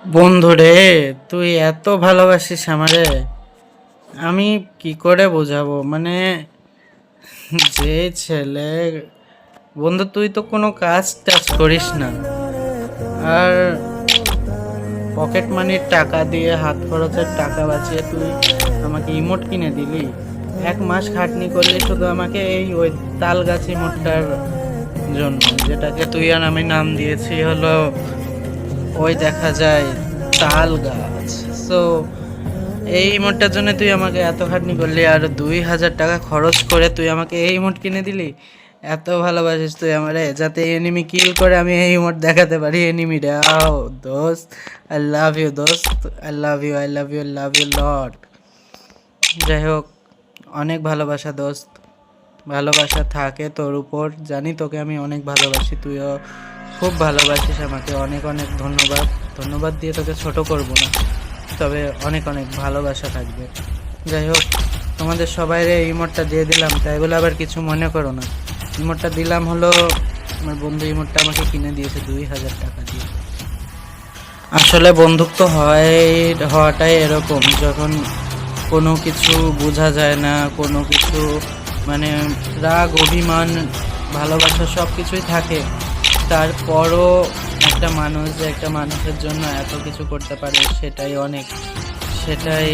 বন্ধু রে, তুই এত ভালোবাসিস আমারে, আমি কি করে বোঝাবো? মানে যে ছেলে, বন্ধু তুই তো কোনো কাজ টাজ করিস না, আর পকেট মানির টাকা দিয়ে, হাত খরচের টাকা বাঁচিয়ে তুই আমাকে ইমোট কিনে দিলি। 1 মাস খাটনি করলি শুধু আমাকে এই ওই তাল গাছ ইমোটটার জন্য, যেটাকে তুই আর আমি নাম দিয়েছি হলো ওই দেখা যায় তাল গাছ। সো এই ইমোটটার জন্য তুই আমাকে এত খাটনি করলি, আর 2,000 টাকা খরচ করে তুই আমাকে এই ইমোট কিনে দিলি। এত ভালোবাসিস তুই আমারে, যাতে এনিমি কিল করে আমি এই ইমোট দেখাতে পারি এনিমি রে। আও দোস্ত, আই লাভ ইউ দোস্ত, I love you, I love you, love you lot. যাই হোক, অনেক ভালোবাসা দোস্ত, ভালোবাসা থাকে তোর উপর, জানি তোকে আমি অনেক ভালোবাসি, তুইও খুব ভালোবাসিস আমাকে। অনেক অনেক ধন্যবাদ। ধন্যবাদ দিয়ে তোকে ছোট করব না, তবে অনেক অনেক ভালোবাসা থাকবে। যাই হোক, তোমাদের সবাইরে ইমোটটা দিয়ে দিলাম, তাই বলে আবার কিছু মনে করো না। ইমোটটা দিলাম হলো আমার বন্ধু ইমোটটা আমাকে কিনে দিয়েছে 2,000 টাকা দিয়ে। আসলে বন্ধুত্ব হওয়াটাই এরকম, যখন কোনো কিছু বোঝা যায় না, কোনো কিছু মানে রাগ অভিমান ভালোবাসা সব কিছুই থাকে, তারপরও একটা মানুষ যে একটা মানুষের জন্য এত কিছু করতে পারে, সেটাই অনেক, সেটাই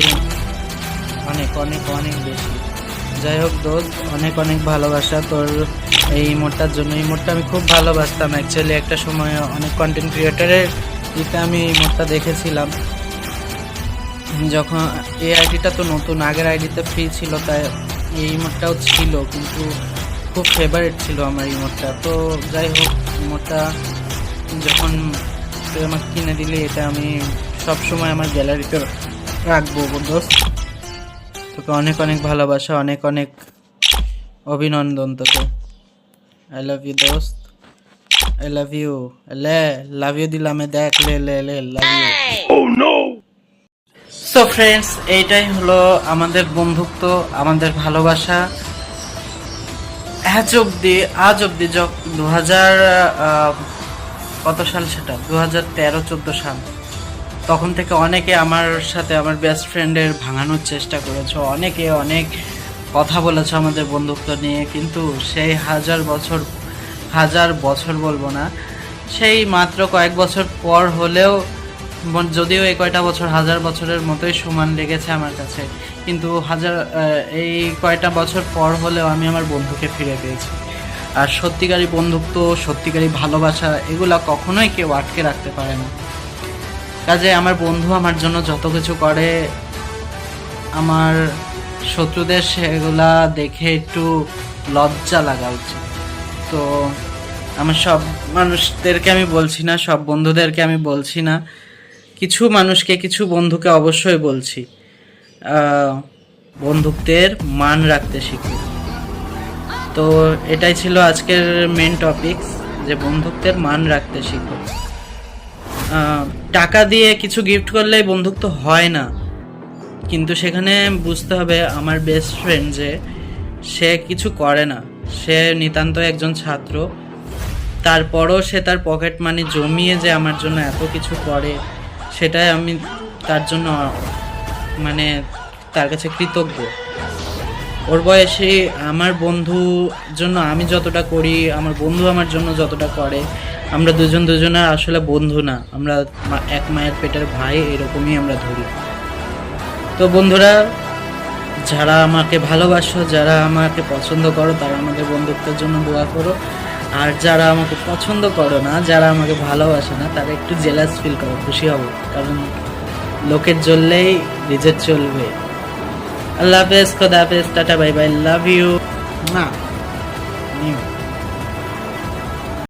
অনেক অনেক অনেক বেশি। যাই হোক দোস্ত, অনেক অনেক ভালোবাসা তোর এই ইমোটটার জন্য। ইমোটটা আমি খুব ভালোবাসতাম অ্যাকচুয়ালি, একটা সময় অনেক কন্টেন্ট ক্রিয়েটারের দিতে আমি এই ইমোটটা দেখেছিলাম। যখন এই আইডিটা তো নতুন, আগের আইডিতে ফ্রি ছিল, তাই এই ইমোটটাও ছিল, কিন্তু খুব ফেভারিট ছিল আমার ইমোটটা। তো যাই হোক, ইমোটটা যখন তুই আমাকে কিনে দিলি, এটা আমি সব সময় আমার গ্যালারিতে রাখবো দোস্ত। তোকে অনেক অনেক ভালোবাসা, অনেক অনেক অভিনন্দন তোকে। আই লাভ ইউ দোস্ত, আই লাভ ইউ। লে লাভ ইউ দিলাম, দেখ, লে লে লে লাভ ইউ। সো ফ্রেন্ডস, এইটাই হলো আমাদের বন্ধুত্ব, আমাদের ভালোবাসা। আজ অব্দি 2000 কত সাল, সেটা 2013-14 সাল, তখন থেকে অনেকে আমার সাথে আমার বেস্ট ফ্রেন্ডের ভাঙানোর চেষ্টা করেছে, অনেকে অনেক কথা বলেছে আমাদের বন্ধুত্ব নিয়ে, কিন্তু সেই হাজার বছর বলবো না, সেই মাত্র কয়েক বছর পর হলেও, যদিও এই কয়টা বছর হাজার বছরের মতোই সমান লেগেছে আমার কাছে, কিন্তু এই কয়টা বছর পর হলেও আমি আমার বন্ধুকে ফিরে পেয়েছি। আর সত্যিকারী বন্ধুত্ব, সত্যিকারী ভালোবাসা, এগুলা কখনোই কেউ আটকে রাখতে পারে না। কাজে আমার বন্ধু আমার জন্য যত কিছু করে, আমার শত্রুদের সেগুলা দেখে একটু লজ্জা লাগা উচিত। তো আমার সব মানুষদেরকে আমি বলছি না, সব বন্ধুদেরকে আমি বলছি না, কিছু মানুষকে, কিছু বন্ধুকে অবশ্যই বলছি, বন্ধুত্বের মান রাখতে শিখো। তো এটাই ছিল আজকের মেন টপিকস, যে বন্ধুত্বের মান রাখতে শিখো। টাকা দিয়ে কিছু গিফট করলেই বন্ধুত্ব হয় না, কিন্তু সেখানে বুঝতে হবে আমার বেস্ট ফ্রেন্ড যে সে কিছু করে না, সে নিতান্ত একজন ছাত্র, তারপরও সে তার পকেট মানি জমিয়ে যে আমার জন্য এত কিছু করে, সেটাই আমি তার জন্য মানে তার কাছে কৃতজ্ঞ। ওর বয়সে আমার বন্ধুর জন্য আমি যতটা করি, আমার বন্ধু আমার জন্য যতটা করে, আমরা দুজনের আসলে বন্ধু না, আমরা এক মায়ের পেটের ভাই, এরকমই আমরা ধরি। তো বন্ধুরা, যারা আমাকে ভালোবাসো, যারা আমাকে পছন্দ করো, তারা আমাদের বন্ধুত্বের জন্য দোয়া করো। আর যারা আমাকে পছন্দ করো না, যারা আমাকে ভালোবাসে না, তারা একটু জেলাস ফিল করো, খুশি হবো, কারণ লোকের জ্বললেই নিজের চলবে। আল্লাহ হাফেজ, খোদা হাফেজ, tata, bye bye, love you. না